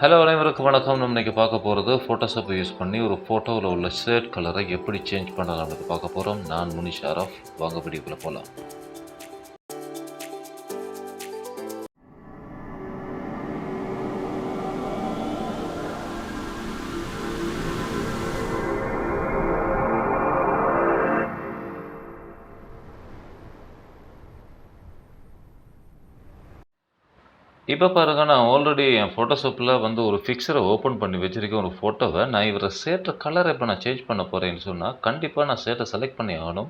Hello அனைவருக்கும் வணக்கம். நம்ம இன்னைக்கு பார்க்க போகிறது ஃபோட்டோஷாப்பை யூஸ் பண்ணி ஒரு ஃபோட்டோவில் உள்ள ஷேட் கலரை எப்படி சேஞ்ச் பண்ணலாம்னு பார்க்க போகிறோம். நான் முனிஷ் ஆரஃப். வாங்க வீடியோக்குள்ளே போகலாம். இப்போ பாருங்க, நான் ஆல்ரெடி என் ஃபோட்டோஷாப்பில் ஒரு ஃபிக்ஸரை ஓப்பன் பண்ணி வச்சுருக்கேன். ஒரு ஃபோட்டோவை நான் இவரை ஷேட் கலரை இப்போ நான் சேஞ்ச் பண்ண போகிறேன்னு சொன்னால் கண்டிப்பாக நான் ஷேட்டை செலக்ட் பண்ணி ஆகணும்.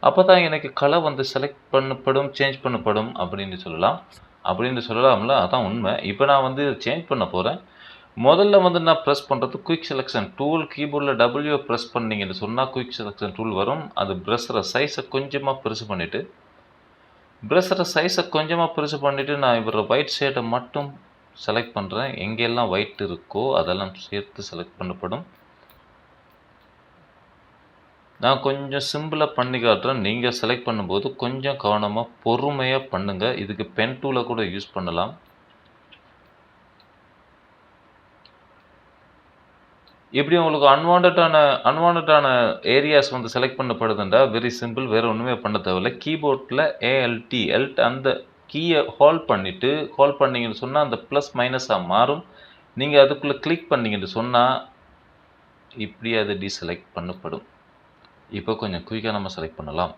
அப்போ தான் எனக்கு கலர் செலக்ட் பண்ணப்படும், சேஞ்ச் பண்ணப்படும் அப்படின்னு சொல்லலாம்ல. அதான் உண்மை. இப்போ நான் சேஞ்ச் பண்ண போகிறேன். முதல்ல நான் ப்ரெஸ் பண்ணுறது குயிக் செலெக்ஷன் டூல். கீபோர்டில் டபிள்யூ ப்ரெஸ் பண்ணிங்கன்னு சொன்னால் குயிக் செலெக்ஷன் டூல் வரும். அது ப்ரெஸ்ஸரை சைஸை கொஞ்சமாக பெருசு பண்ணிவிட்டு நான் இவர ஒயிட் ஷேடை மட்டும் செலக்ட் பண்ணுறேன். எங்கெல்லாம் ஒயிட் இருக்கோ அதெல்லாம் சேர்த்து செலக்ட் பண்ணப்படும். நான் கொஞ்சம் சிம்பிளாக பண்ணி காட்டுறேன். நீங்கள் செலக்ட் பண்ணும்போது கொஞ்சம் கவனமாக பொறுமையாக பண்ணுங்கள். இதுக்கு பென் டூலை கூட யூஸ் பண்ணலாம். இப்படி உங்களுக்கு அன்வான்டான ஏரியாஸ் செலக்ட் பண்ணப்படுதுண்டா வெரி சிம்பிள். வேறு ஒன்றுமே பண்ண தேவையில்லை. கீபோர்டில் எல்ட் அந்த கீயை ஹோல்ட் பண்ணிங்கன்னு சொன்னால் அந்த ப்ளஸ் மைனஸாக மாறும். நீங்கள் அதுக்குள்ளே கிளிக் பண்ணிங்கன்னு சொன்னால் இப்படி அது டீசெலக்ட் பண்ணப்படும். இப்போ கொஞ்சம் குயிக்காக நம்ம செலக்ட் பண்ணலாம்.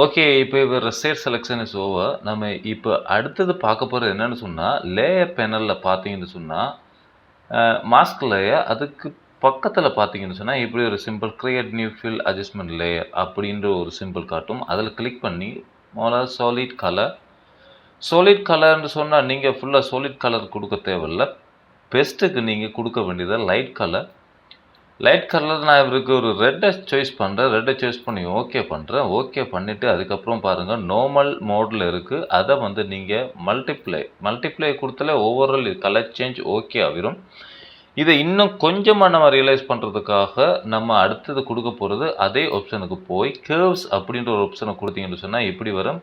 ஓகே, இப்போ இவர் ஷேட் செலெக்ஷன் இஸ் ஓவர். நம்ம இப்போ அடுத்தது பார்க்க போகிறது என்னென்னு சொன்னால், லேயர் பேனலில் பார்த்தீங்கன்னு சொன்னால் மாஸ்க் லேயர், அதுக்கு பக்கத்தில் பார்த்தீங்கன்னு சொன்னால் இப்படி ஒரு simple create new fill adjustment layer அப்படின்ற ஒரு சிம்பிள் காட்டும். அதில் கிளிக் பண்ணி முதல்ல சாலிட் கலர்னு சொன்னால் நீங்கள் ஃபுல்லாக சாலிட் கலர் கொடுக்க தேவையில்லை. பெஸ்ட்டுக்கு நீங்கள் கொடுக்க வேண்டியது லைட் கலர். நான் இவருக்கு ஒரு ரெட்டை சாய்ஸ் பண்ணுறேன். ரெட்டை சாய்ஸ் பண்ணி ஓகே பண்ணுறேன். ஓகே பண்ணிவிட்டு அதுக்கப்புறம் பாருங்கள் நார்மல் மோடில் இருக்குது. அதை நீங்கள் மல்டிப்ளை கொடுத்தாலே ஓவரால் கலர் சேஞ்ச் ஓகே ஆகிரும். இதை இன்னும் கொஞ்சமாக நம்ம ரியலைஸ் பண்ணுறதுக்காக நம்ம அடுத்தது கொடுக்க போகிறது அதே ஆப்ஷனுக்கு போய் கேர்வ்ஸ் அப்படின்ற ஒரு ஆப்ஷனை கொடுத்தீங்கன்னு சொன்னால் இப்படி வரும்.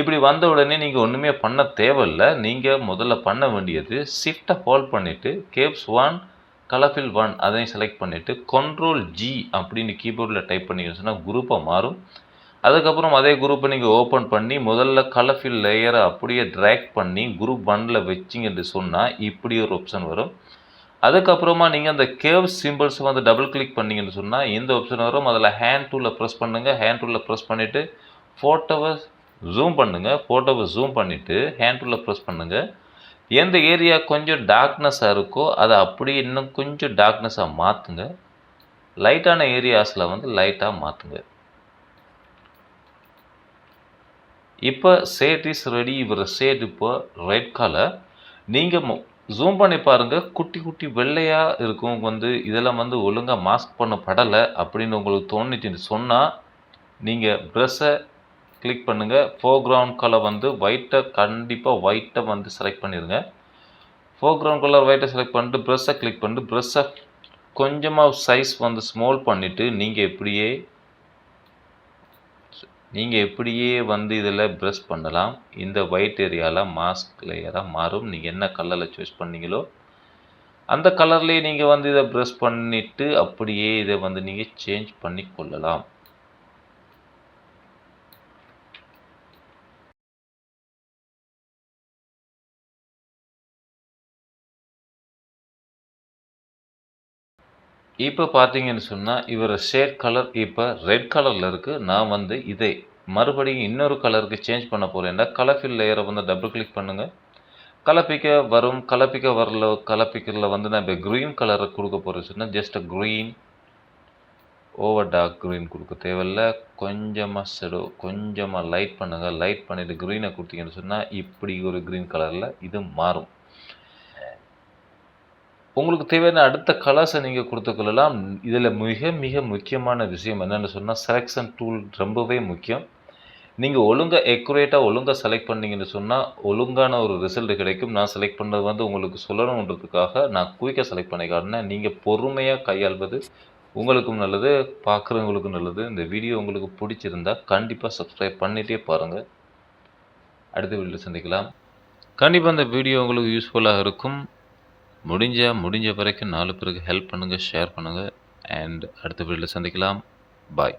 இப்படி வந்த உடனே நீங்கள் ஒன்றுமே பண்ண தேவையில்லை. நீங்கள் முதல்ல பண்ண வேண்டியது ஷிஃப்ட்டை ஹோல்ட் பண்ணிவிட்டு கேர்வ்ஸ் 1 கலர்ஃபில் 1 அதையும் செலக்ட் பண்ணிவிட்டு கண்ட்ரோல் G அப்படின்னு கீபோர்டில் டைப் பண்ணிங்கன்னு சொன்னால் குரூப்பாக மாறும். அதுக்கப்புறம் அதே குரூப்பை நீங்கள் ஓப்பன் பண்ணி முதல்ல கலர்ஃபில் லேயரை அப்படியே ட்ராக் பண்ணி குரூப் 1ல் வச்சிங்கன்னு சொன்னால் இப்படி ஒரு ஆப்ஷன் வரும். அதுக்கப்புறமா நீங்கள் அந்த கேவ் சிம்பிள்ஸை டபுள் கிளிக் பண்ணிங்கன்னு சொன்னால் இந்த ஆப்ஷன் வரும். அதில் ஹேண்ட் டூலில் ப்ரெஸ் பண்ணுங்கள். ஹேண்ட் டூலில் ப்ரெஸ் பண்ணிவிட்டு ஃபோட்டோவை ஜூம் பண்ணுங்கள். ஃபோட்டோவை ஜூம் பண்ணிவிட்டு ஹேண்ட் டூலில் ப்ரெஸ் பண்ணுங்கள். எந்த ஏரியா கொஞ்சம் டார்க்னஸாக இருக்கோ அதை அப்படியே இன்னும் கொஞ்சம் டார்க்னஸாக மாற்றுங்க. லைட்டான ஏரியாஸில் லைட்டாக மாற்றுங்க. இப்போ ஷேட் இஸ் ரெடி. இவர் ஷேட் இப்போ ரெட் கலர். நீங்கள் ஜூம் பண்ணி பாருங்கள். குட்டி குட்டி வெள்ளையாக இருக்கும். இதெல்லாம் ஒழுங்காக மாஸ்க் பண்ணப்படலை அப்படின்னு உங்களுக்கு தோணிட்டுன்னு சொன்னால் நீங்கள் ப்ரெஷ்ஷை கிளிக் பண்ணுங்கள். ஃபோர்க்ரவுண்ட் கலர் ஒயிட்டை கண்டிப்பாக ஒயிட்டை செலக்ட் பண்ணிடுங்க. ஃபோர்க்ரவுண்ட் கலர் ஒயிட்டை செலக்ட் பண்ணிட்டு ப்ரெஷ்ஷை கிளிக் பண்ணிட்டு ப்ரெஷ்ஷை கொஞ்சமாக சைஸ் ஸ்மால் பண்ணிவிட்டு நீங்கள் எப்படியே இதில் ப்ரெஷ் பண்ணலாம். இந்த ஒயிட் ஏரியாவில் மாஸ்க் லேயராக மாறும். நீங்கள் என்ன கலரில் சூஸ் பண்ணீங்களோ அந்த கலர்லேயே நீங்கள் இதை ப்ரெஷ் பண்ணிவிட்டு அப்படியே இதை நீங்கள் சேஞ்ச் பண்ணி கொள்ளலாம். இப்போ பார்த்தீங்கன்னு சொன்னால் இவர் ஷேட் கலர் இப்போ ரெட் கலரில் இருக்குது. நான் இதை மறுபடியும் இன்னொரு கலருக்கு சேஞ்ச் பண்ண போகிறேன்டா கலர்ஃபில் லேயரை டபுள் கிளிக் பண்ணுங்கள். கலப்பிக்க வரும். கலப்பிக்கரில் நான் இப்போ க்ரீன் கலரை கொடுக்க போகிறேன்னு சொன்னால் just green, over dark green கொடுக்க தேவையில்லை. கொஞ்சமாக ஷெடோ கொஞ்சமாக லைட் பண்ணுங்கள். லைட் பண்ணிவிட்டு க்ரீனை கொடுத்தீங்கன்னு சொன்னால் இப்படி ஒரு க்ரீன் கலரில் இது மாறும். உங்களுக்கு தேவையான அடுத்த கலர்ஸை நீங்கள் கொடுத்துக்கொள்ளலாம். இதில் மிக மிக முக்கியமான விஷயம் என்னென்னு சொன்னால் செலெக்ஷன் டூல் ரொம்பவே முக்கியம். நீங்கள் ஒழுங்காக செலக்ட் பண்ணிங்கன்னு சொன்னால் ஒழுங்கான ஒரு ரிசல்ட் கிடைக்கும். நான் செலக்ட் பண்ணது உங்களுக்கு சொல்லணுன்றதுக்காக நான் குயிக்காக செலக்ட் பண்ணி காட்டினேன். நீங்கள் பொறுமையாக கையாள்வது உங்களுக்கும் நல்லது, பார்க்குறவங்களுக்கும் நல்லது. இந்த வீடியோ உங்களுக்கு பிடிச்சிருந்தா கண்டிப்பாக சப்ஸ்கிரைப் பண்ணிட்டே பாருங்கள். அடுத்த வீடியோவில் சந்திக்கலாம். கண்டிப்பாக இந்த வீடியோ உங்களுக்கு யூஸ்ஃபுல்லாக இருக்கும். முடிஞ்ச வரைக்கும் 4 பேருக்கு ஹெல்ப் பண்ணுங்கள், ஷேர் பண்ணுங்கள். அண்ட் அடுத்த வீடியோவில் சந்திக்கலாம். பாய்.